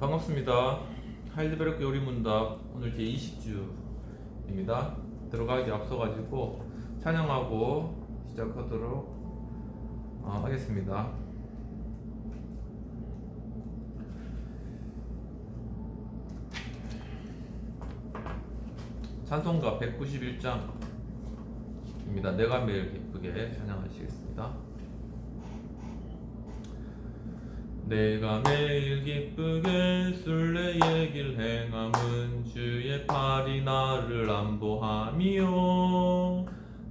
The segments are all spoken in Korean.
반갑습니다. 하이드베르크 요리문답 오늘 제 20주입니다. 들어가기 앞서가지고 찬양하고 시작하도록 하겠습니다. 찬송가 191장입니다. 내가 매일 기쁘게 찬양하시겠습니다. 내가 매일 기쁘게 순례의 길 행함은 주의 팔이 나를 안보함이요.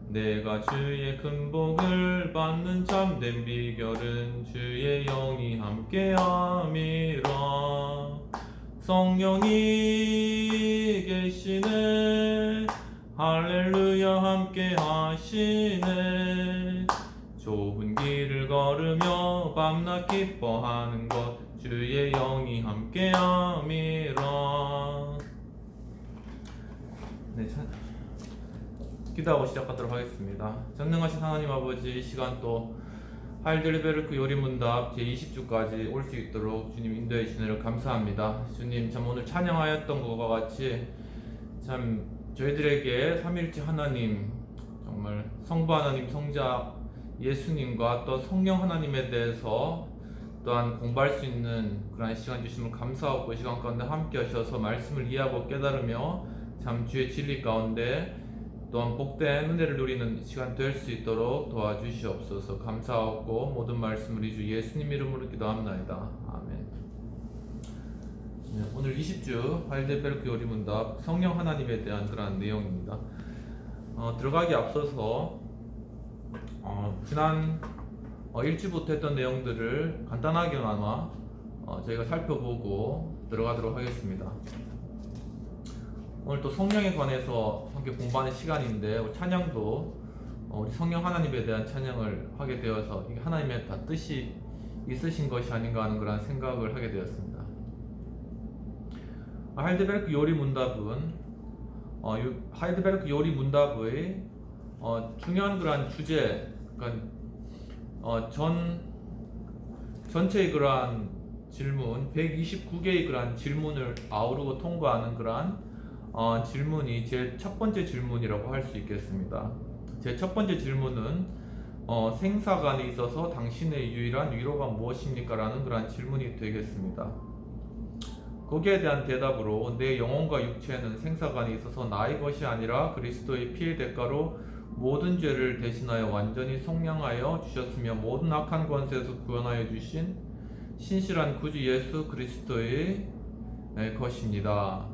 내가 주의 큰 복을 받는 참된 비결은 주의 영이 함께함이라. 성령이 계시네, 할렐루야 함께 하시네. 좁은 길을 걸으며 밤낮 기뻐하는 것 주의 영이 함께함이라. 네, 기도하고 시작하도록 하겠습니다. 전능하신 하나님 아버지, 이 시간 또 하이델베르크 요리문답 제20주까지 올 수 있도록 주님 인도해 주시느라 감사합니다. 주님, 참 오늘 찬양하였던 것과 같이 참 저희들에게 삼일째 하나님, 정말 성부 하나님, 성자 예수님과 또 성령 하나님에 대해서 또한 공부할 수 있는 그런 시간 주심을 감사하고, 이 시간 가운데 함께 하셔서 말씀을 이해하고 깨달으며 참 주의 진리 가운데 또한 복된 은혜를 누리는 시간 될 수 있도록 도와주시옵소서. 감사하고 모든 말씀을 주 예수님 이름으로 기도합나이다. 아멘. 네, 오늘 20주 하이델베르크 요리문답 성령 하나님에 대한 그런 내용입니다. 들어가기 앞서서 지난 1주부터 했던 내용들을 간단하게나마 저희가 살펴보고 들어가도록 하겠습니다. 오늘 또 성령에 관해서 함께 공부하는 시간인데, 찬양도 우리 성령 하나님에 대한 찬양을 하게 되어서 이게 하나님의 다 뜻이 있으신 것이 아닌가 하는 그런 생각을 하게 되었습니다. 하이델베르크 요리문답은 하이델베르크 요리문답의 중요한 그러한 주제, 그러니까 전체의 그러한 질문 129개의 그러한 질문을 아우르고 통과하는 그러한 질문이 제 첫 번째 질문이라고 할 수 있겠습니다. 제 첫 번째 질문은 생사간에 있어서 당신의 유일한 위로가 무엇입니까? 라는 그러한 질문이 되겠습니다. 거기에 대한 대답으로 내 영혼과 육체는 생사간에 있어서 나의 것이 아니라 그리스도의 피의 대가로 모든 죄를 대신하여 완전히 속량하여 주셨으며 모든 악한 권세에서 구원하여 주신 신실한 구주 예수 그리스도의 것입니다.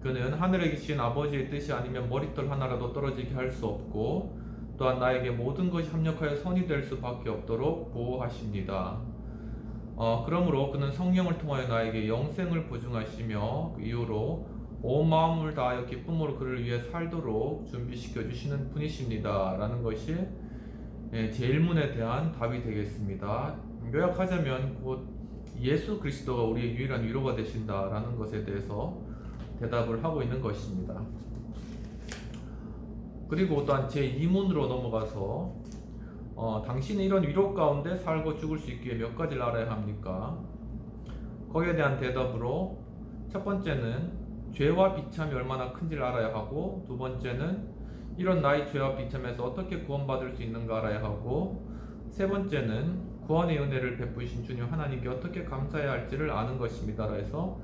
그는 하늘에 계신 아버지의 뜻이 아니면 머릿돌 하나라도 떨어지게 할 수 없고, 또한 나에게 모든 것이 합력하여 선이 될 수밖에 없도록 보호하십니다. 그러므로 그는 성령을 통하여 나에게 영생을 보증하시며 그 이후로 온 마음을 다하여 기쁨으로 그를 위해 살도록 준비시켜 주시는 분이십니다. 라는 것이 제 1문에 대한 답이 되겠습니다. 요약하자면 곧 예수 그리스도가 우리의 유일한 위로가 되신다 라는 것에 대해서 대답을 하고 있는 것입니다. 그리고 또한 제 2문으로 넘어가서 당신은 이런 위로 가운데 살고 죽을 수 있기에 몇 가지를 알아야 합니까? 거기에 대한 대답으로 첫 번째는 죄와 비참이 얼마나 큰지를 알아야 하고, 두 번째는 이런 나의 죄와 비참에서 어떻게 구원받을 수 있는가 알아야 하고, 세 번째는 구원의 은혜를 베푸신 주님 하나님께 어떻게 감사해야 할지를 아는 것입니다. 그래서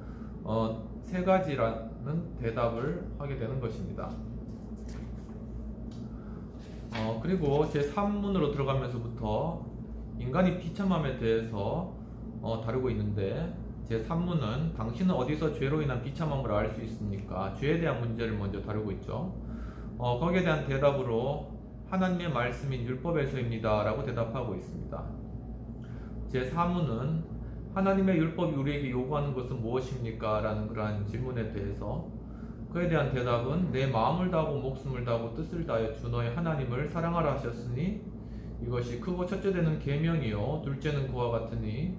세 가지라는 대답을 하게 되는 것입니다. 그리고 제 3문으로 들어가면서부터 인간이 비참함에 대해서 다루고 있는데, 제 3문은 당신은 어디서 죄로 인한 비참함을 알 수 있습니까? 죄에 대한 문제를 먼저 다루고 있죠. 거기에 대한 대답으로 하나님의 말씀인 율법에서입니다 라고 대답하고 있습니다. 제 4문은 하나님의 율법이 우리에게 요구하는 것은 무엇입니까? 라는 그러한 질문에 대해서 그에 대한 대답은 내 마음을 다하고 목숨을 다하고 뜻을 다하여 주 너의 하나님을 사랑하라 하셨으니 이것이 크고 첫째 되는 계명이요 둘째는 그와 같으니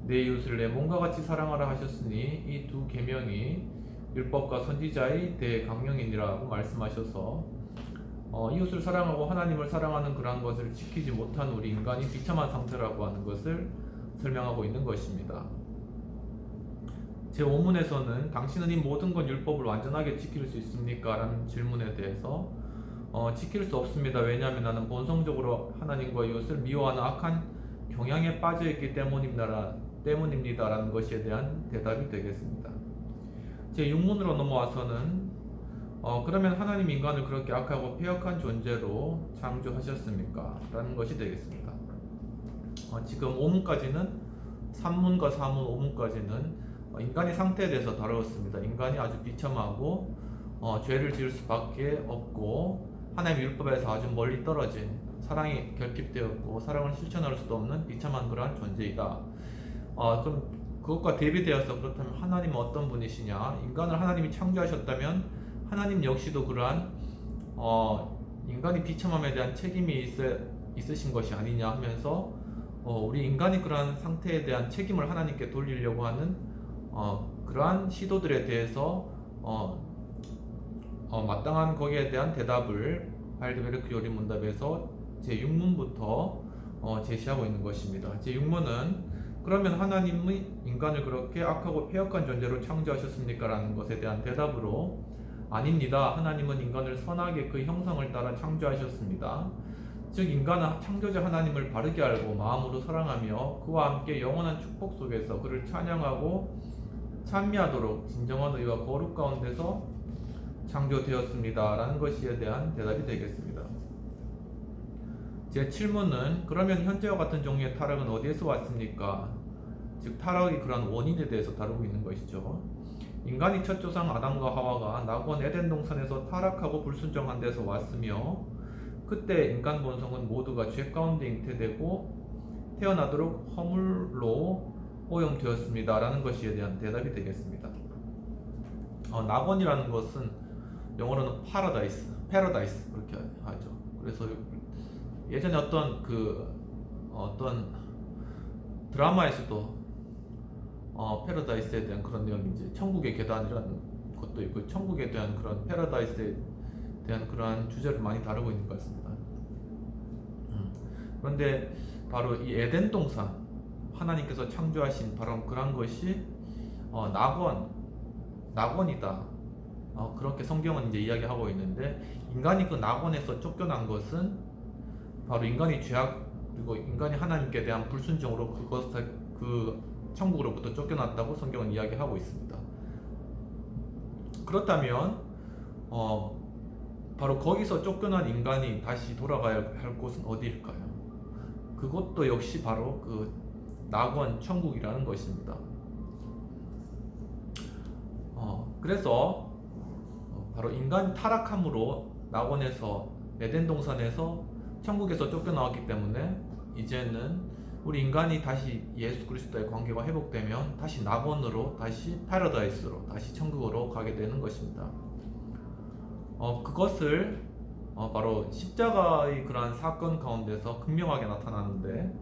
내 이웃을 내 몸과 같이 사랑하라 하셨으니 이 두 계명이 율법과 선지자의 대강령이니라고 말씀하셔서 이웃을 사랑하고 하나님을 사랑하는 그러한 것을 지키지 못한 우리 인간이 비참한 상태라고 하는 것을 설명하고 있는 것입니다. 제5문에서는 당신은 이 모든 것 율법을 완전하게 지킬 수 있습니까? 라는 질문에 대해서 지킬 수 없습니다. 왜냐하면 나는 본성적으로 하나님과 이웃을 미워하는 악한 경향에 빠져있기 때문입니다. 라는 것에 대한 대답이 되겠습니다. 제6문으로 넘어와서는 그러면 하나님 인간을 그렇게 악하고 폐역한 존재로 창조하셨습니까? 라는 것이 되겠습니다. 지금 5문까지는 3문과 4문, 5문까지는 인간의 상태에 대해서 다루었습니다. 인간이 아주 비참하고 죄를 지을 수밖에 없고 하나님의 율법에서 아주 멀리 떨어진, 사랑이 결핍되었고 사랑을 실천할 수도 없는 비참한 그러한 존재이다. 그럼 그것과 대비되어서 그렇다면 하나님은 어떤 분이시냐? 인간을 하나님이 창조하셨다면 하나님 역시도 그러한 인간이 비참함에 대한 책임이 있으신 것이 아니냐 하면서 우리 인간이 그러한 상태에 대한 책임을 하나님께 돌리려고 하는 그러한 시도들에 대해서 마땅한 거기에 대한 대답을 하이델베르크 요리문답에서 제6문부터 제시하고 있는 것입니다. 제6문은 그러면 하나님이 인간을 그렇게 악하고 폐역한 존재로 창조하셨습니까? 라는 것에 대한 대답으로 아닙니다. 하나님은 인간을 선하게 그 형상을 따라 창조하셨습니다. 즉 인간은 창조자 하나님을 바르게 알고 마음으로 사랑하며 그와 함께 영원한 축복 속에서 그를 찬양하고 찬미하도록 진정한 의와 거룩 가운데서 창조되었습니다. 라는 것에 대한 대답이 되겠습니다. 제7문은 그러면 현재와 같은 종류의 타락은 어디에서 왔습니까? 즉 타락의 그러한 원인에 대해서 다루고 있는 것이죠. 인간이 첫 조상 아담과 하와가 낙원 에덴 동산에서 타락하고 불순종한 데서 왔으며 그때 인간 본성은 모두가 죄 가운데 잉태되고 태어나도록 허물로 오염되었습니다. 라는 것에 대한 대답이 되겠습니다. 낙원이라는 것은 영어로는 패러다이스 그렇게 하죠. 그래서 예전에 어떤 드라마에서도 패러다이스에 대한 그런 내용이 이제 천국의 계단이라는 것도 있고 천국에 대한 그런 패러다이스에 대한 그러한 주제를 많이 다루고 있는 것 같습니다. 그런데 바로 이 에덴 동산 하나님께서 창조하신 바로 그런 것이 낙원이다. 그렇게 성경은 이제 이야기하고 있는데 인간이 그 낙원에서 쫓겨난 것은 바로 인간이 죄악 그리고 인간이 하나님께 대한 불순종으로 그 천국으로부터 쫓겨났다고 성경은 이야기하고 있습니다. 그렇다면 바로 거기서 쫓겨난 인간이 다시 돌아가야 할 곳은 어디일까요? 그것도 역시 바로 그 낙원 천국이라는 것입니다. 그래서 바로 인간이 타락함으로 낙원에서 에덴 동산에서 천국에서 쫓겨나왔기 때문에 이제는 우리 인간이 다시 예수 그리스도의 관계가 회복되면 다시 낙원으로, 다시 패러다이스로, 다시 천국으로 가게 되는 것입니다. 그것을 바로 십자가의 그러한 사건 가운데서 극명하게 나타나는데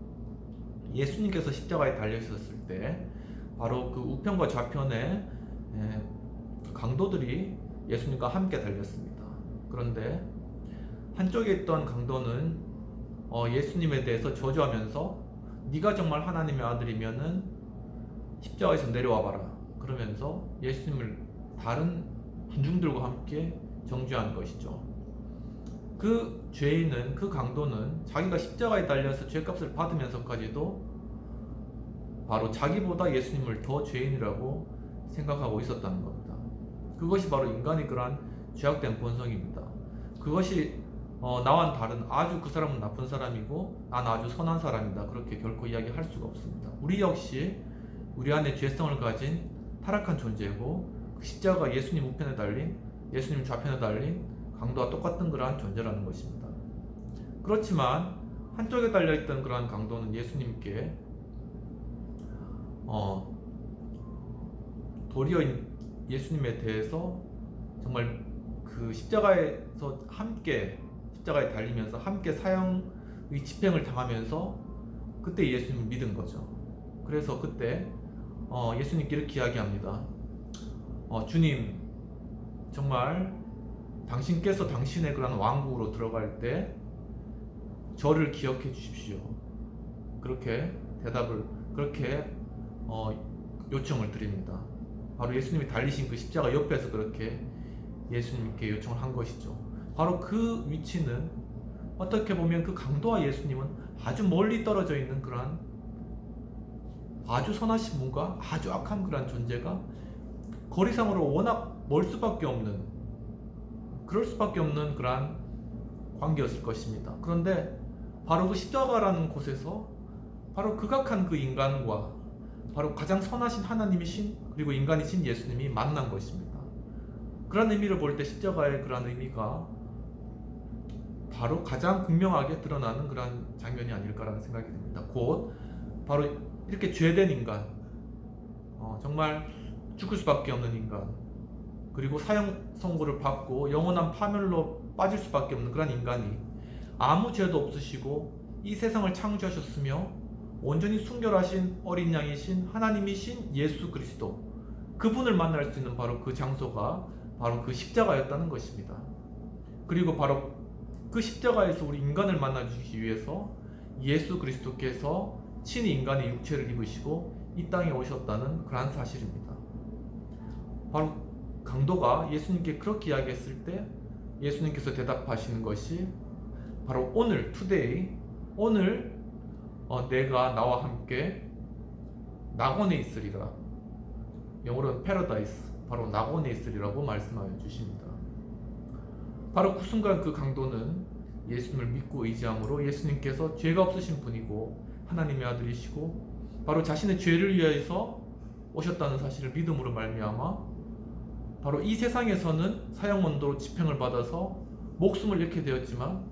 예수님께서 십자가에 달려있었을 때 바로 그 우편과 좌편에 강도들이 예수님과 함께 달렸습니다. 그런데 한쪽에 있던 강도는 예수님에 대해서 저주하면서 네가 정말 하나님의 아들이면은 십자가에서 내려와 봐라 그러면서 예수님을 다른 군중들과 함께 정죄한 것이죠. 그 죄인은, 그 강도는 자기가 십자가에 달려서 죄값을 받으면서까지도 바로 자기보다 예수님을 더 죄인이라고 생각하고 있었다는 겁니다. 그것이 바로 인간의 그러한 죄악된 본성입니다. 그것이 나와는 다른 아주 그 사람은 나쁜 사람이고 난 아주 선한 사람이다 그렇게 결코 이야기할 수가 없습니다. 우리 역시 우리 안에 죄성을 가진 타락한 존재고 그 십자가 예수님 우편에 달린 예수님 좌편에 달린 강도와 똑같은 그러한 존재라는 것입니다. 그렇지만 한쪽에 달려있던 그러한 강도는 예수님께 도리어 예수님에 대해서 정말 그 십자가에서 함께 십자가에 달리면서 함께 사형의 집행을 당하면서 그때 예수님을 믿은 거죠. 그래서 그때 예수님께 이렇게 이야기합니다. 주님 정말 당신께서 당신의 그런 왕국으로 들어갈 때 저를 기억해 주십시오. 그렇게 요청을 드립니다. 바로 예수님이 달리신 그 십자가 옆에서 그렇게 예수님께 요청을 한 것이죠. 바로 그 위치는 어떻게 보면 그 강도와 예수님은 아주 멀리 떨어져 있는 그러한 아주 선하신 분과 아주 악한 그러한 존재가 거리상으로 워낙 멀 수밖에 없는, 그럴 수밖에 없는 그러한 관계였을 것입니다. 그런데 바로 그 십자가라는 곳에서 바로 극악한 그 인간과 바로 가장 선하신 하나님이신 그리고 인간이신 예수님이 만난 것입니다. 그런 의미를 볼 때 십자가의 그런 의미가 바로 가장 분명하게 드러나는 그런 장면이 아닐까라는 생각이 듭니다. 곧 바로 이렇게 죄된 인간, 정말 죽을 수밖에 없는 인간, 그리고 사형 선고를 받고 영원한 파멸로 빠질 수밖에 없는 그런 인간이 아무 죄도 없으시고 이 세상을 창조하셨으며 온전히 순결하신 어린 양이신 하나님이신 예수 그리스도, 그분을 만날 수 있는 바로 그 장소가 바로 그 십자가였다는 것입니다. 그리고 바로 그 십자가에서 우리 인간을 만나주시기 위해서 예수 그리스도께서 친히 인간의 육체를 입으시고 이 땅에 오셨다는 그러한 사실입니다. 바로 강도가 예수님께 그렇게 이야기했을 때 예수님께서 대답하시는 것이 바로 오늘, today, 오늘 내가 나와 함께 낙원에 있으리라. 영어로는 paradise, 바로 낙원에 있으리라고 말씀하여 주십니다. 바로 그 순간 그 강도는 예수님을 믿고 의지함으로 예수님께서 죄가 없으신 분이고 하나님의 아들이시고 바로 자신의 죄를 위해서 오셨다는 사실을 믿음으로 말미암아 바로 이 세상에서는 사형원도로 집행을 받아서 목숨을 잃게 되었지만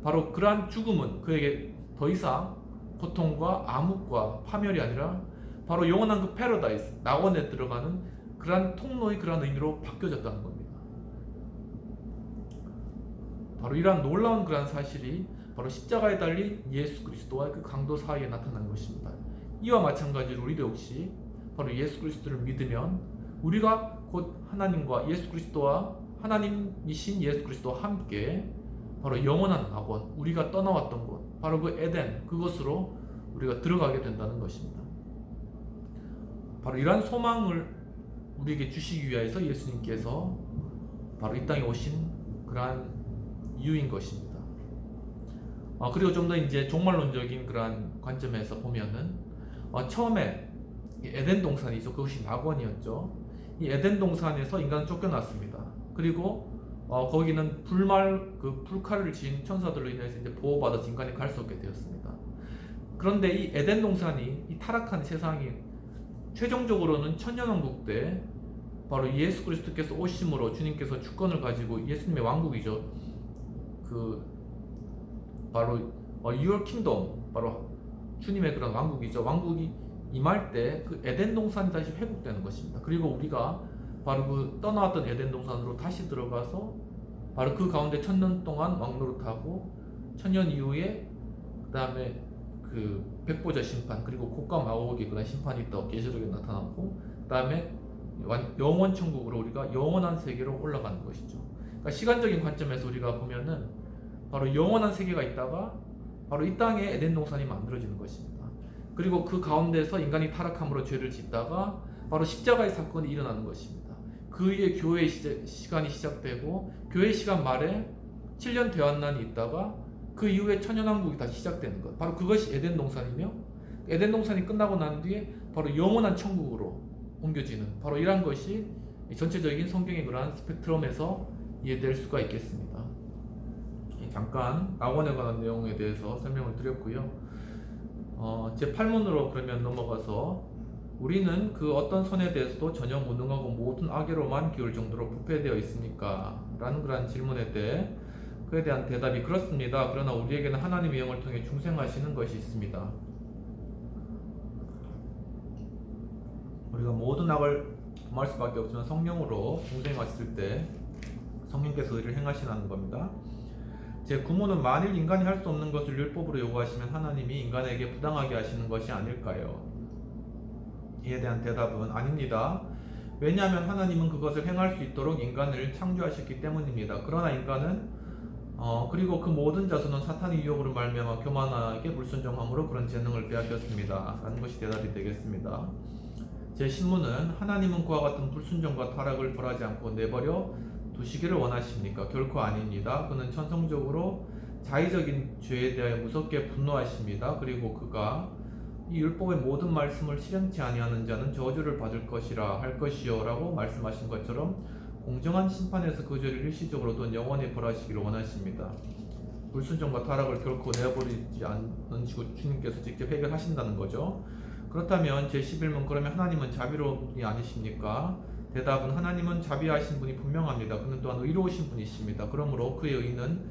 바로 그러한 죽음은 그에게 더 이상 고통과 암흑과 파멸이 아니라 바로 영원한 그 패러다이스, 낙원에 들어가는 그러한 통로의 그러한 의미로 바뀌어졌다는 겁니다. 바로 이러한 놀라운 그러한 사실이 바로 십자가에 달린 예수 그리스도와 그 강도 사이에 나타난 것입니다. 이와 마찬가지로 우리도 역시 바로 예수 그리스도를 믿으면 우리가 곧 하나님과 예수 그리스도와 하나님이신 예수 그리스도와 함께 바로 영원한 낙원, 우리가 떠나왔던 곳, 바로 그 에덴, 그것으로 우리가 들어가게 된다는 것입니다. 바로 이러한 소망을 우리에게 주시기 위해서 예수님께서 바로 이 땅에 오신 그러한 이유인 것입니다. 그리고 좀 더 이제 종말론적인 그러한 관점에서 보면은 처음에 에덴 동산이죠. 그것이 낙원이었죠. 이 에덴 동산에서 인간은 쫓겨났습니다. 그리고 거기는 불칼을 지은 천사들로 인해서 이제 보호받아서 인간이 갈 수 없게 되었습니다. 그런데 이 에덴 동산이 이 타락한 세상이 최종적으로는 천년왕국 때 바로 예수 그리스도께서 오심으로 주님께서 주권을 가지고 예수님의 왕국이죠. 바로 Your Kingdom, 바로 주님의 그런 왕국이죠. 왕국이 임할 때 그 에덴 동산이 다시 회복되는 것입니다. 그리고 우리가 바로 그 떠나왔던 에덴 동산으로 다시 들어가서 바로 그 가운데 천년 동안 왕노릇하고 천년 이후에 그 다음에 그 백보자 심판 그리고 곡과 마곡의 그런 심판이 있다고 계시록에 나타났고 그 다음에 영원 천국으로 우리가 영원한 세계로 올라가는 것이죠. 그러니까 시간적인 관점에서 우리가 보면은 바로 영원한 세계가 있다가 바로 이 땅에 에덴 동산이 만들어지는 것입니다. 그리고 그 가운데서 인간이 타락함으로 죄를 짓다가 바로 십자가의 사건이 일어나는 것입니다. 그 위에 교회의 시간이 시작되고 교회 시간 말에 7년 대환난이 있다가 그 이후에 천년왕국이 다시 시작되는 것, 바로 그것이 에덴 동산이며 에덴 동산이 끝나고 난 뒤에 바로 영원한 천국으로 옮겨지는 바로 이러한 것이 전체적인 성경의 그러한 스펙트럼에서 이해될 수가 있겠습니다. 잠깐 낙원에 관한 내용에 대해서 설명을 드렸고요. 제 8문으로 그러면 넘어가서 우리는 그 어떤 선에 대해서도 전혀 무능하고 모든 악의로만 기울 정도로 부패되어 있습니까? 라는 그런 질문에 대해 그에 대한 대답이 그렇습니다. 그러나 우리에게는 하나님의 영을 통해 중생하시는 것이 있습니다. 우리가 모든 악을 범할 수밖에 없지만 성령으로 중생하실 때 성령께서 의를 행하시는 겁니다. 제 9문은 만일 인간이 할 수 없는 것을 율법으로 요구하시면 하나님이 인간에게 부당하게 하시는 것이 아닐까요? 이에 대한 대답은 아닙니다. 왜냐하면 하나님은 그것을 행할 수 있도록 인간을 창조하셨기 때문입니다. 그러나 인간은 그리고 그 모든 자손은 사탄의 유혹으로 말미암아 교만하게 불순종함으로 그런 재능을 빼앗겼습니다. 라는 것이 대답이 되겠습니다. 제10문은 하나님은 그와 같은 불순종과 타락을 벌하지 않고 내버려 두시기를 원하십니까? 결코 아닙니다. 그는 천성적으로 자의적인 죄에 대하여 무섭게 분노하십니다. 그리고 그가 이 율법의 모든 말씀을 실행치 아니하는 자는 저주를 받을 것이라 할 것이요 라고 말씀하신 것처럼 공정한 심판에서 그 죄를 일시적으로 또는 영원히 벌하시기를 원하십니다. 불순종과 타락을 결코 내버리지 않는 주님께서 직접 해결하신다는 거죠. 그렇다면 제11문, 그러면 하나님은 자비로운 분이 아니십니까? 대답은 하나님은 자비하신 분이 분명합니다. 그는 또한 의로우신 분이십니다. 그러므로 그의 의는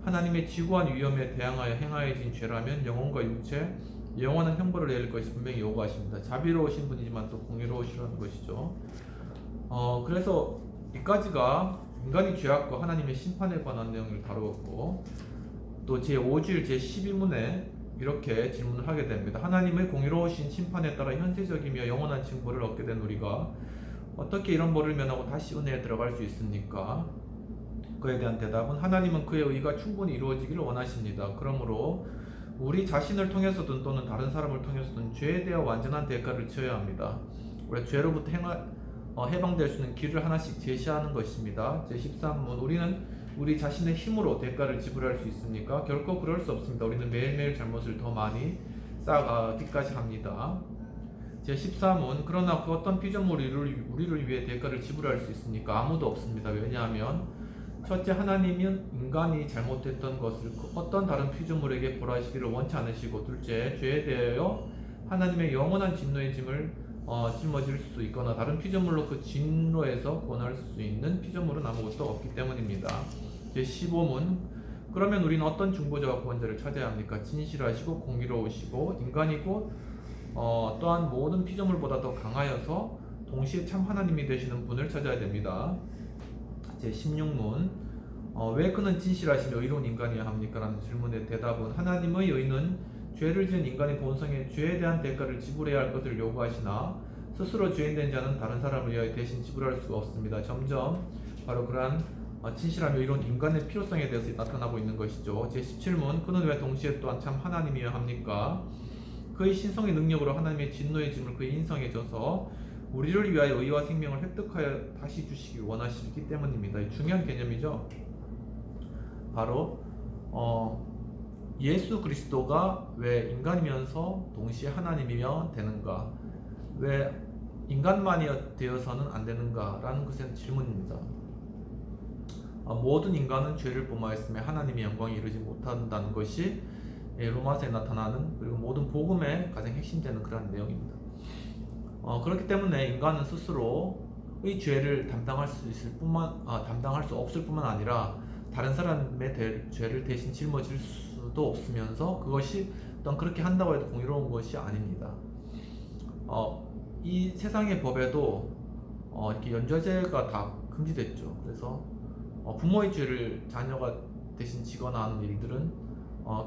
하나님의 지구한 위험에 대항하여 행하여진 죄라면 영혼과 육체, 영원한 형벌을 내릴 것이 분명히 요구하십니다. 자비로우신 분이지만 또 공의로우시라는 것이죠. 그래서 이까지가 인간의 죄악과 하나님의 심판에 관한 내용을 다루었고, 또 제5주일 제12문에 이렇게 질문을 하게 됩니다. 하나님의 공의로우신 심판에 따라 현세적이며 영원한 징벌을 얻게 된 우리가 어떻게 이런 벌을 면하고 다시 은혜에 들어갈 수 있습니까? 그에 대한 대답은 하나님은 그의 의가 충분히 이루어지기를 원하십니다. 그러므로 우리 자신을 통해서든 또는 다른 사람을 통해서든 죄에 대해 완전한 대가를 치러야 합니다. 우리가 죄로부터 해방될 수 있는 길을 하나씩 제시하는 것입니다. 제13문, 우리는 우리 자신의 힘으로 대가를 지불할 수 있습니까? 결코 그럴 수 없습니다. 우리는 매일매일 잘못을 더 많이 쌓아가기까지 합니다. 제14문, 그러나 그 어떤 피조물이 우리를 위해 대가를 지불할 수 있습니까? 아무도 없습니다. 왜냐하면 첫째, 하나님은 인간이 잘못했던 것을 어떤 다른 피조물에게 벌하시기를 원치 않으시고, 둘째, 죄에 대하여 하나님의 영원한 진노의 짐을 짊어질 수 있거나 다른 피조물로 그 진노에서 구원할 수 있는 피조물은 아무것도 없기 때문입니다. 제15문, 그러면 우리는 어떤 중보자와 구원자를 찾아야 합니까? 진실하시고 공의로우시고 인간이고 또한 모든 피조물보다 더 강하여서 동시에 참 하나님이 되시는 분을 찾아야 됩니다. 제16문, 왜 그는 진실하시며 의로운 인간이어야 합니까? 라는 질문의 대답은 하나님의 의는 죄를 지은 인간의 본성에 죄에 대한 대가를 지불해야 할 것을 요구하시나 스스로 죄인된 자는 다른 사람을 위하여 대신 지불할 수가 없습니다. 점점 바로 그러한 진실하며 의로운 인간의 필요성에 대해서 나타나고 있는 것이죠. 제17문, 그는 왜 동시에 또한 참 하나님이어야 합니까? 그의 신성의 능력으로 하나님의 진노의 짐을 그의 인성에 져서 우리를 위하여 의와 생명을 획득하여 다시 주시기 원하시기 때문입니다. 중요한 개념이죠. 바로 예수 그리스도가 왜 인간이면서 동시에 하나님이며 되는가? 왜 인간만이 되어서는 안 되는가? 라는 것의 질문입니다. 모든 인간은 죄를 범하였으며 하나님의 영광이 이루지 못한다는 것이 로마서에 나타나는, 그리고 모든 복음의 가장 핵심되는 그런 내용입니다. 그렇기 때문에 인간은 스스로의 죄를 담당할 수 없을 뿐만 아니라 다른 사람의 죄를 대신 짊어질 수도 없으면서 그것이 어떤 그렇게 한다고 해도 공의로운 것이 아닙니다. 이 세상의 법에도 이렇게 연좌제가 다 금지됐죠. 그래서 부모의 죄를 자녀가 대신 지거나 하는 일들은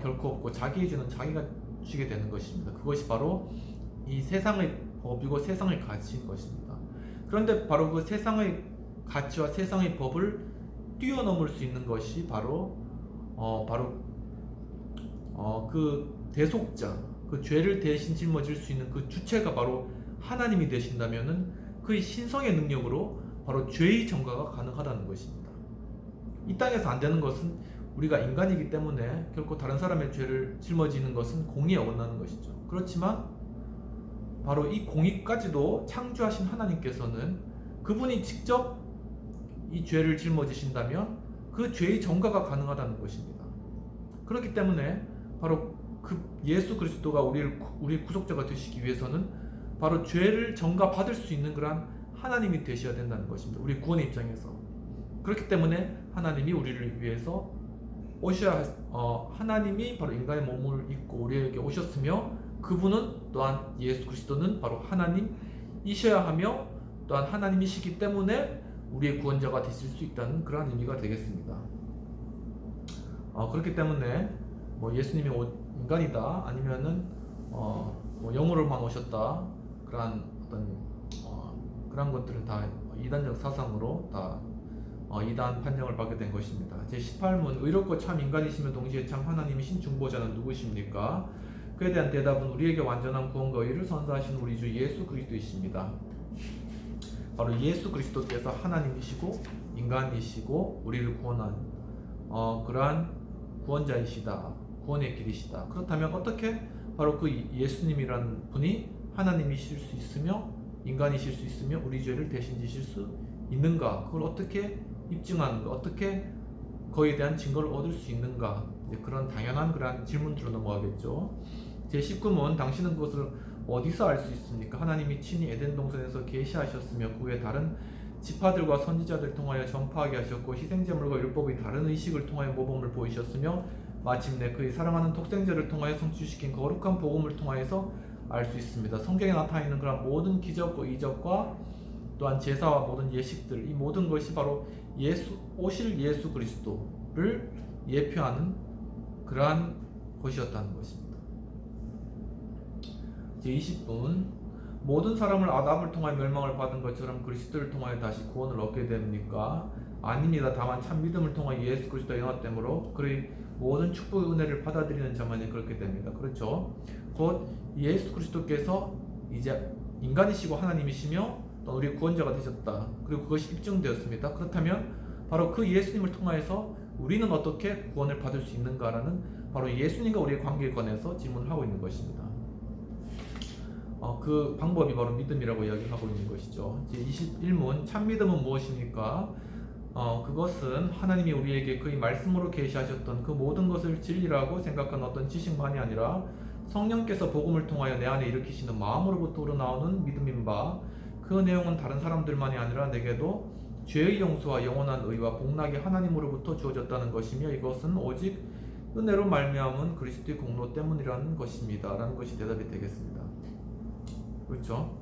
결코 없고 자기의 죄는 자기가 지게 되는 것입니다. 그것이 바로 이 세상의 법이고 세상의 가치인 것입니다. 그런데 바로 그 세상의 가치와 세상의 법을 뛰어넘을 수 있는 것이 바로 그 대속자, 그 죄를 대신 짊어질 수 있는 그 주체가 바로 하나님이 되신다면은 그의 신성의 능력으로 바로 죄의 정가가 가능하다는 것입니다. 이 땅에서 안 되는 것은 우리가 인간이기 때문에 결코 다른 사람의 죄를 짊어지는 것은 공의에 어긋나는 것이죠. 그렇지만 바로 이 공의까지도 창조하신 하나님께서는 그분이 직접 이 죄를 짊어지신다면 그 죄의 정가가 가능하다는 것입니다. 그렇기 때문에 바로 그 예수 그리스도가 우리의 구속자가 되시기 위해서는 바로 죄를 정가 받을 수 있는 그러한 하나님이 되셔야 된다는 것입니다. 우리 구원의 입장에서. 그렇기 때문에 하나님이 우리를 위해서 하나님이 바로 인간의 몸을 입고 우리에게 오셨으며, 그분은 또한 예수 그리스도는 바로 하나님이셔야 하며 또한 하나님이시기 때문에 우리의 구원자가 되실 수 있다는 그러한 의미가 되겠습니다. 그렇기 때문에 예수님이 인간이다 아니면은 영으로만 오셨다, 그러한 어떤 그런 것들은 다 이단적 사상으로 다 이단 판정을 받게 된 것입니다. 제18문, 의롭고 참 인간이시며 동시에 참 하나님이신 중보자는 누구십니까? 그에 대한 대답은 우리에게 완전한 구원과 의를 선사하신 우리 주 예수 그리스도이십니다. 바로 예수 그리스도께서 하나님이시고 인간이시고 우리를 구원한 그러한 구원자이시다. 구원의 길이시다. 그렇다면 어떻게 바로 그 예수님이라는 분이 하나님이실 수 있으며 인간이실 수 있으며 우리 죄를 대신 지실 수 있는가? 그걸 어떻게 입증하는가? 어떻게 거기에 대한 증거를 얻을 수 있는가? 그런 당연한 그러한 질문들로 넘어가겠죠. 제19문 당신은 그것을 어디서 알 수 있습니까? 하나님이 친히 에덴 동산에서 계시하셨으며 그 후에 다른 지파들과 선지자들 통하여 전파하게 하셨고 희생제물과 율법의 다른 의식을 통하여 모범을 보이셨으며 마침내 그의 사랑하는 독생자를 통하여 성취시킨 거룩한 복음을 통하여서 알 수 있습니다. 성경에 나타나 있는 그런 모든 기적과 이적과 또한 제사와 모든 예식들, 이 모든 것이 바로 오실 예수 그리스도를 예표하는 그러한 것이었다는 것입니다. 제20분 모든 사람을 아담을 통하여 멸망을 받은 것처럼 그리스도를 통하여 다시 구원을 얻게 됩니까? 아닙니다. 다만 참 믿음을 통하여 예수 그리스도의 연합됨으로 그의 모든 축복의 은혜를 받아들이는 자만이 그렇게 됩니다. 그렇죠? 곧 예수 그리스도께서 이제 인간이시고 하나님이시며 또 우리의 구원자가 되셨다. 그리고 그것이 입증되었습니다. 그렇다면 바로 그 예수님을 통하여서 우리는 어떻게 구원을 받을 수 있는가라는 바로 예수님과 우리의 관계에 관해서 질문을 하고 있는 것입니다. 그 방법이 바로 믿음이라고 이야기하고 있는 것이죠. 제21문 참 믿음은 무엇입니까? 그것은 하나님이 우리에게 그의 말씀으로 계시하셨던 그 모든 것을 진리라고 생각하는 어떤 지식만이 아니라 성령께서 복음을 통하여 내 안에 일으키시는 마음으로부터 우러나오는 믿음인 바, 그 내용은 다른 사람들만이 아니라 내게도 죄의 용서와 영원한 의와 복락이 하나님으로부터 주어졌다는 것이며 이것은 오직 은혜로 말미암은 그리스도의 공로 때문이라는 것입니다. 라는 것이 대답이 되겠습니다. 그렇죠?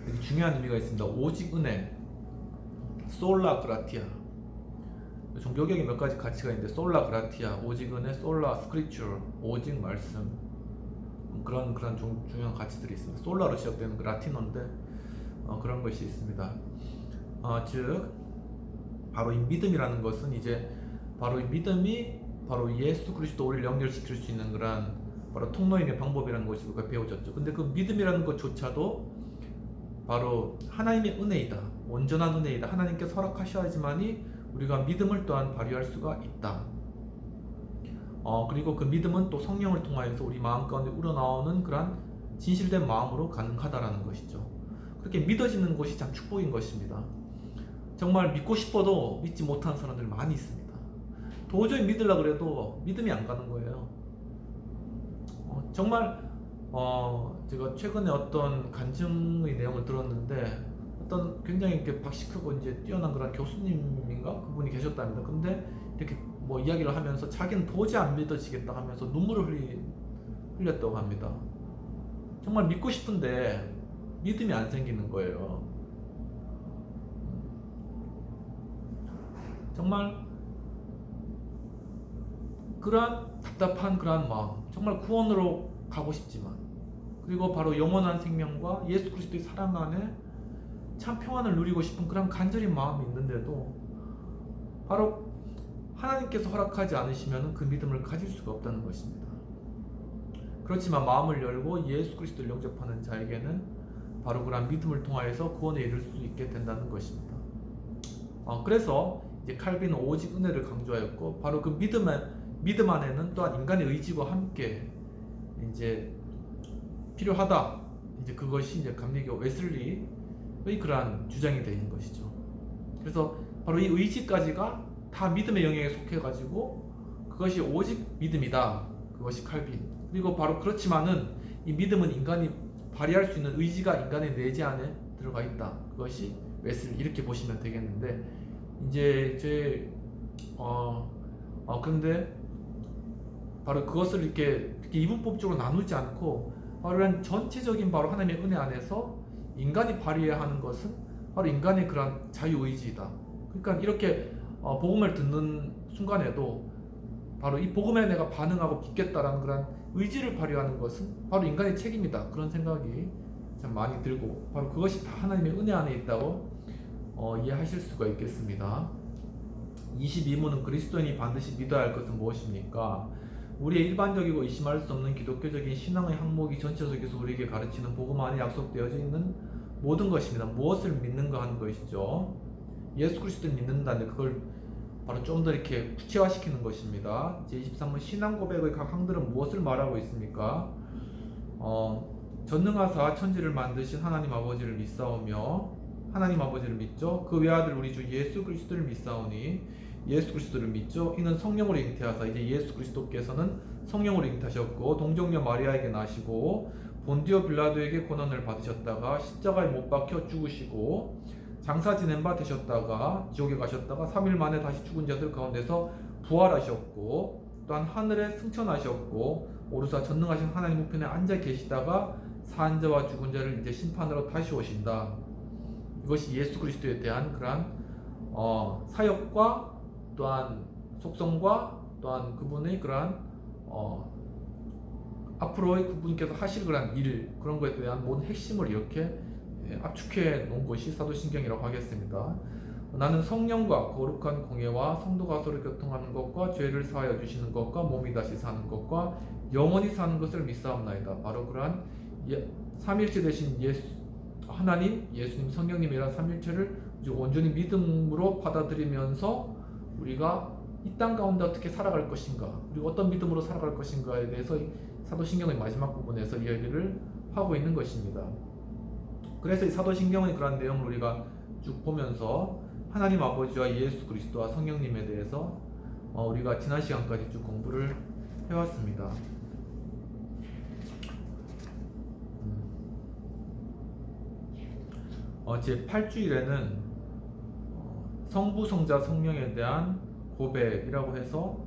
여기 중요한 의미가 있습니다. 오직 은혜, 솔라 그라티아. 종교개혁에 몇 가지 가치가 있는데 솔라 그라티아, 오직 은혜, 솔라 스크립처, 오직 말씀, 그런 중요한 가치들이 있습니다. 솔라로 시작되는 그 라틴어인데 그런 것이 있습니다. 즉 바로 이 믿음이라는 것은 이제 바로 이 믿음이 바로 예수 그리스도 우리를 연결시킬 수 있는 그런 바로 통로임의 방법이라는 것이 우리가 배워졌죠. 근데 그 믿음이라는 것조차도 바로 하나님의 은혜이다. 온전한 은혜이다. 하나님께서 허락하셔야지만이 우리가 믿음을 또한 발휘할 수가 있다. 그리고 그 믿음은 또 성령을 통하여서 우리 마음 가운데 우러나오는 그러한 진실된 마음으로 가능하다라는 것이죠. 그렇게 믿어지는 것이 참 축복인 것입니다. 정말 믿고 싶어도 믿지 못하는 사람들 많이 있습니다. 도저히 믿으려고 그래도 믿음이 안 가는 거예요. 정말 제가 최근에 어떤 간증의 내용을 들었는데 어떤 굉장히 이렇게 박식하고 이제 뛰어난 그런 교수님인가 그분이 계셨답니다. 근데 이렇게 뭐 이야기를 하면서 자기는 도저히 안 믿어지겠다 하면서 눈물을 흘렸다고 합니다. 정말 믿고 싶은데 믿음이 안 생기는 거예요. 정말 그러한 답답한 그러한 마음, 정말 구원으로 가고 싶지만, 그리고 바로 영원한 생명과 예수 그리스도의 사랑 안에 참 평안을 누리고 싶은 그런 간절한 마음이 있는데도 바로 하나님께서 허락하지 않으시면 그 믿음을 가질 수가 없다는 것입니다. 그렇지만 마음을 열고 예수 그리스도를 영접하는 자에게는 바로 그런 믿음을 통하여서 구원에 이를 수 있게 된다는 것입니다. 그래서 이제 칼빈은 오직 은혜를 강조하였고, 바로 그 믿음 안에는 또한 인간의 의지와 함께 이제 필요하다. 이제 그것이 이제 감리교 웨슬리의 그러한 주장이 되는 것이죠. 그래서 바로 이 의지까지가 다 믿음의 영역에 속해가지고 그것이 오직 믿음이다. 그것이 칼빈. 그리고 바로 그렇지만은 이 믿음은 인간이 발휘할 수 있는 의지가 인간의 내재 안에 들어가 있다. 그것이 웨슬리. 이렇게 보시면 되겠는데, 이제 그런데 바로 그것을 이렇게 이분법적으로 나누지 않고 바로 이런 전체적인 바로 하나님의 은혜 안에서 인간이 발휘해야 하는 것은 바로 인간의 그런 자유의지이다. 그러니까 이렇게 복음을 듣는 순간에도 바로 이 복음에 내가 반응하고 믿겠다라는 그런 의지를 발휘하는 것은 바로 인간의 책임이다. 그런 생각이 참 많이 들고, 바로 그것이 다 하나님의 은혜 안에 있다고 이해하실 수가 있겠습니다. 22문은 그리스도인이 반드시 믿어야 할 것은 무엇입니까? 우리의 일반적이고 의심할 수 없는 기독교적인 신앙의 항목이 전체 속에서 우리에게 가르치는 복음 안에 약속되어 있는 모든 것입니다. 무엇을 믿는가 하는 것이죠. 예수 그리스도를 믿는다는데 그걸 바로 좀 더 이렇게 구체화시키는 것입니다. 제23문 신앙 고백의 각 항들은 무엇을 말하고 있습니까? 전능하사 천지를 만드신 하나님 아버지를 믿사오며 하나님 아버지를 믿죠. 그 외아들 우리 주 예수 그리스도를 믿사오니 예수 그리스도를 믿죠. 이는 성령으로 잉태하사 이제 예수 그리스도께서는 성령으로 잉태하셨고 동정녀 마리아에게 나시고 본디오 빌라도에게 고난을 받으셨다가 십자가에 못 박혀 죽으시고 장사 지낸 바 되셨다가 지옥에 가셨다가 3일 만에 다시 죽은 자들 가운데서 부활하셨고 또한 하늘에 승천하셨고 오르사 전능하신 하나님 우편에 앉아 계시다가 산 자와 죽은 자를 이제 심판으로 다시 오신다. 이것이 예수 그리스도에 대한 그러한 사역과 또한 속성과 또한 그분의 그러한 앞으로의 그분께서 하실 그러한 일 그런 것에 대한 모든 핵심을 이렇게 압축해 놓은 것이 사도신경이라고 하겠습니다. 나는 성령과 거룩한 공예와 성도가 서로 교통하는 것과 죄를 사하여 주시는 것과 몸이 다시 사는 것과 영원히 사는 것을 믿사옵나이다. 바로 그러한 삼일체 되신 하나님, 예수님, 성령님이란 삼일체를 온전히 믿음으로 받아들이면서 우리가 이 땅 가운데 어떻게 살아갈 것인가, 그리고 어떤 믿음으로 살아갈 것인가에 대해서 사도신경의 마지막 부분에서 이야기를 하고 있는 것입니다. 그래서 이 사도신경의 그런 내용을 우리가 쭉 보면서 하나님 아버지와 예수 그리스도와 성령님에 대해서 우리가 지난 시간까지 쭉 공부를 해왔습니다. 제 8주일에는 성부, 성자, 성령에 대한 고백이라고 해서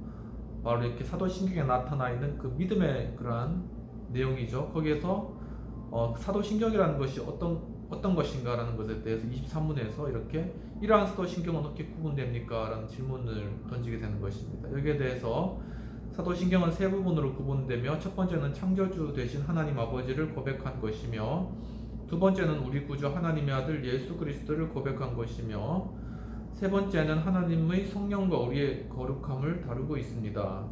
바로 이렇게 사도신경에 나타나 있는 그 믿음의 그러한 내용이죠. 거기에서 사도신경이라는 것이 어떤 것인가라는 것에 대해서 23문에서 이렇게 이러한 사도신경은 어떻게 구분됩니까? 라는 질문을 던지게 되는 것입니다. 여기에 대해서 사도신경은 세 부분으로 구분되며 첫 번째는 창조주 되신 하나님 아버지를 고백한 것이며 두 번째는 우리 구주 하나님의 아들 예수 그리스도를 고백한 것이며 세 번째는 하나님의 성령과 우리의 거룩함을 다루고 있습니다.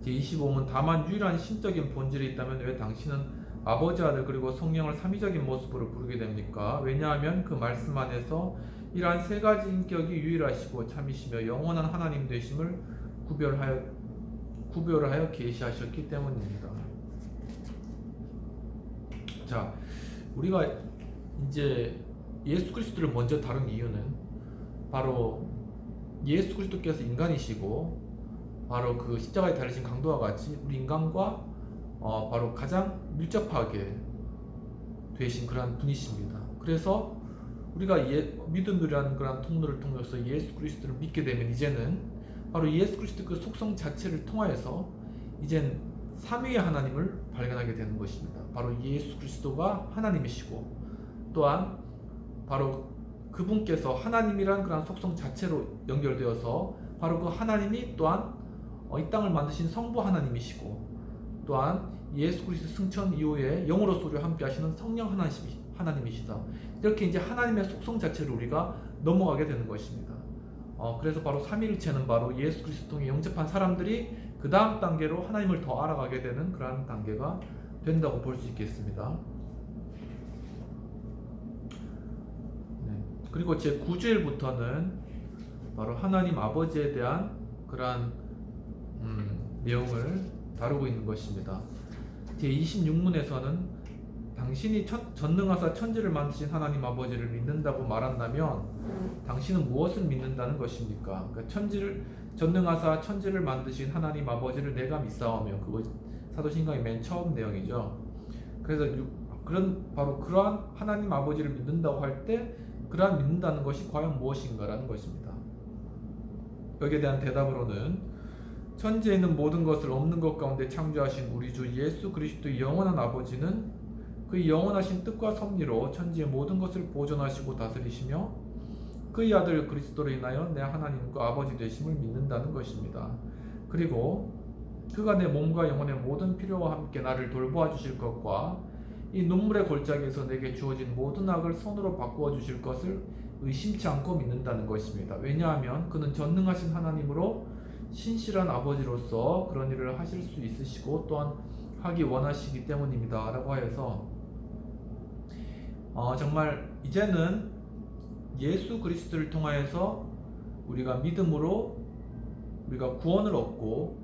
제25문 다만 유일한 신적인 본질이 있다면 왜 당신은 아버지, 아들 그리고 성령을 삼위적인 모습으로 부르게 됩니까? 왜냐하면 그 말씀 안에서 이러한 세 가지 인격이 유일하시고 참이시며 영원한 하나님 되심을 구별하여 계시하셨기 때문입니다. 자, 우리가 이제 예수 그리스도를 먼저 다룬 이유는 바로 예수 그리스도께서 인간이시고 바로 그 십자가에 달리신 강도와 같이 우리 인간과 바로 가장 밀접하게 되신 그러한 분이십니다. 그래서 우리가 믿음이라는 그러한 통로를 통해서 예수 그리스도를 믿게 되면 이제는 바로 예수 그리스도 그 속성 자체를 통하여서 이젠 삼위의 하나님을 발견하게 되는 것입니다. 바로 예수 그리스도가 하나님이시고 또한 바로 그분께서 하나님이란 그런 속성 자체로 연결되어서 바로 그 하나님이 또한 이 땅을 만드신 성부 하나님이시고 또한 예수 그리스도 승천 이후에 영으로서 우리와 함께 하시는 성령 하나님이시다. 이렇게 이제 하나님의 속성 자체를 우리가 넘어가게 되는 것입니다. 그래서 바로 삼위일체는 바로 예수 그리스도 통해 영접한 사람들이 그 다음 단계로 하나님을 더 알아가게 되는 그러한 단계가 된다고 볼 수 있겠습니다. 그리고 제 9주일부터는 바로 하나님 아버지에 대한 그러한 내용을 다루고 있는 것입니다. 제 26문에서는 당신이 전능하사 천지를 만드신 하나님 아버지를 믿는다고 말한다면 당신은 무엇을 믿는다는 것입니까? 그러니까 전능하사 천지를 만드신 하나님 아버지를 내가 믿사오며, 그거 사도신경의 맨 처음 내용이죠. 그래서 바로 그러한 하나님 아버지를 믿는다고 할 때 그러한 믿는다는 것이 과연 무엇인가라는 것입니다. 여기에 대한 대답으로는 천지에 있는 모든 것을 없는 것 가운데 창조하신 우리 주 예수 그리스도의 영원한 아버지는 그의 영원하신 뜻과 섭리로 천지의 모든 것을 보존하시고 다스리시며 그의 아들 그리스도로 인하여 내 하나님과 아버지 되심을 믿는다는 것입니다. 그리고 그가 내 몸과 영혼의 모든 필요와 함께 나를 돌보아 주실 것과 이 눈물의 골짜기에서 내게 주어진 모든 악을 선으로 바꾸어 주실 것을 의심치 않고 믿는다는 것입니다. 왜냐하면 그는 전능하신 하나님으로 신실한 아버지로서 그런 일을 하실 수 있으시고 또한 하기 원하시기 때문입니다 라고 하여서 정말 이제는 예수 그리스도를 통하여서 우리가 믿음으로 우리가 구원을 얻고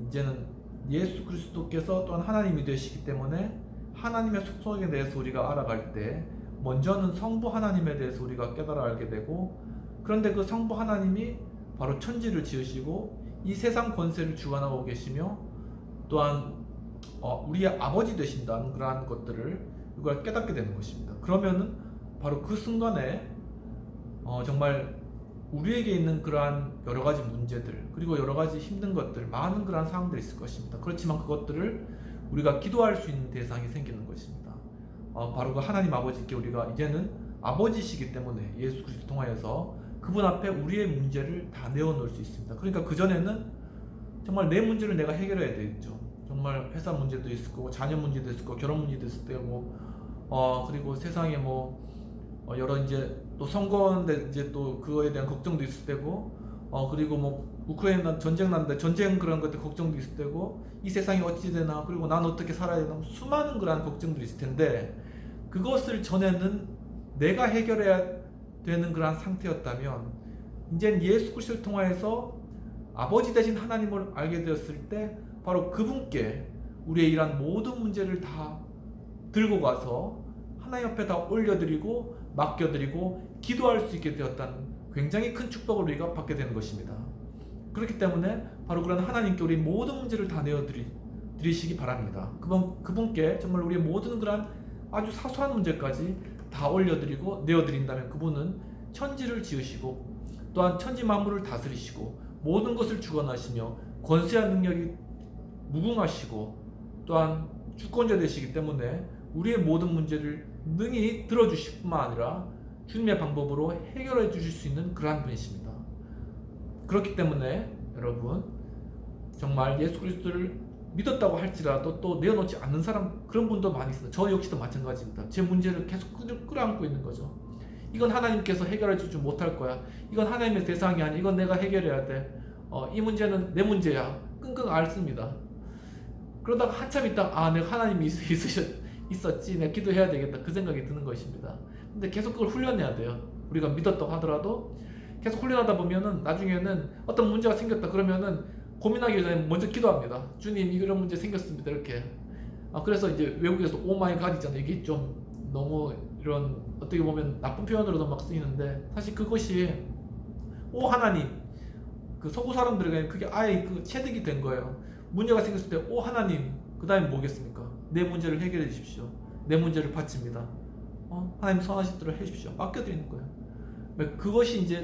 이제는 예수 그리스도께서 또한 하나님이 되시기 때문에 하나님의 속성에 대해서 우리가 알아갈 때 먼저는 성부 하나님에 대해서 우리가 깨달아 알게 되고, 그런데 그 성부 하나님이 바로 천지를 지으시고 이 세상 권세를 주관하고 계시며 또한 우리의 아버지 되신다는 그러한 것들을 우리가 깨닫게 되는 것입니다. 그러면은 바로 그 순간에 정말 우리에게 있는 그러한 여러 가지 문제들 그리고 여러 가지 힘든 것들 많은 그러한 상황들이 있을 것입니다. 그렇지만 그것들을 우리가 기도할 수 있는 대상이 생기는 것입니다. 바로 그 하나님 아버지께 우리가 이제는 아버지시기 때문에 예수 그리스도 통하여서 그분 앞에 우리의 문제를 다 내어놓을 수 있습니다. 그러니까 그전에는 정말 내 문제를 내가 해결해야 되겠죠. 정말 회사 문제도 있을 거고 자녀 문제도 있을 거고 결혼 문제도 있을 때고 그리고 세상에 여러 이제 또 선거인데 이제 또 그거에 대한 걱정도 있을 때고 그리고 우크라이나 전쟁 났는데 전쟁 그런 것들 걱정도 있을 때고 이 세상이 어찌 되나 그리고 난 어떻게 살아야 되나 수많은 그런 걱정들이 있을 텐데 그것을 전에는 내가 해결해야 되는 그런 상태였다면 이제는 예수 그리스도를 통하여서 아버지 되신 하나님을 알게 되었을 때 바로 그분께 우리의 이러한 모든 문제를 다 들고 가서 하나님 앞에 다 올려드리고 맡겨드리고 기도할 수 있게 되었다는 굉장히 큰 축복을 우리가 받게 되는 것입니다. 그렇기 때문에 바로 그런 하나님께 우리 모든 문제를 다 내어드리시기 바랍니다. 그분께 정말 우리의 모든 그런 아주 사소한 문제까지 다 올려드리고 내어드린다면 그분은 천지를 지으시고 또한 천지 만물을 다스리시고 모든 것을 주관하시며 권세와 능력이 무궁하시고 또한 주권자 되시기 때문에 우리의 모든 문제를 능히 들어주실 뿐만 아니라 주님의 방법으로 해결해 주실 수 있는 그러한 분이십니다. 그렇기 때문에 여러분 정말 예수 그리스도를 믿었다고 할지라도 또 내어놓지 않는 사람 그런 분도 많이 있습니다. 저 역시도 마찬가지입니다. 제 문제를 계속 끌어안고 있는 거죠. 이건 하나님께서 해결해 주지 못할 거야. 이건 하나님의 대상이 아니야. 이건 내가 해결해야 돼. 이 문제는 내 문제야. 끙끙 앓습니다. 그러다가 한참 있다가 내가 하나님이 있었지. 내가 기도해야 되겠다. 그 생각이 드는 것입니다. 근데 계속 그걸 훈련해야 돼요. 우리가 믿었다고 하더라도 계속 훈련하다 보면은 나중에는 어떤 문제가 생겼다 그러면은 고민하기 전에 먼저 기도합니다. 주님 이런 문제 생겼습니다. 이렇게. 그래서 이제 외국에서 오 마이 갓 있잖아요. 이게 좀 너무 이런 어떻게 보면 나쁜 표현으로도 막 쓰이는데 사실 그것이 오 하나님 그 서구 사람들에게 그게 아예 그 체득이 된 거예요. 문제가 생겼을 때 오 하나님 그 다음에 뭐겠습니까? 내 문제를 해결해 주십시오. 내 문제를 바칩니다. 하나님 선하신 대로 해 주십시오. 맡겨드리는 거예요. 그것이 이제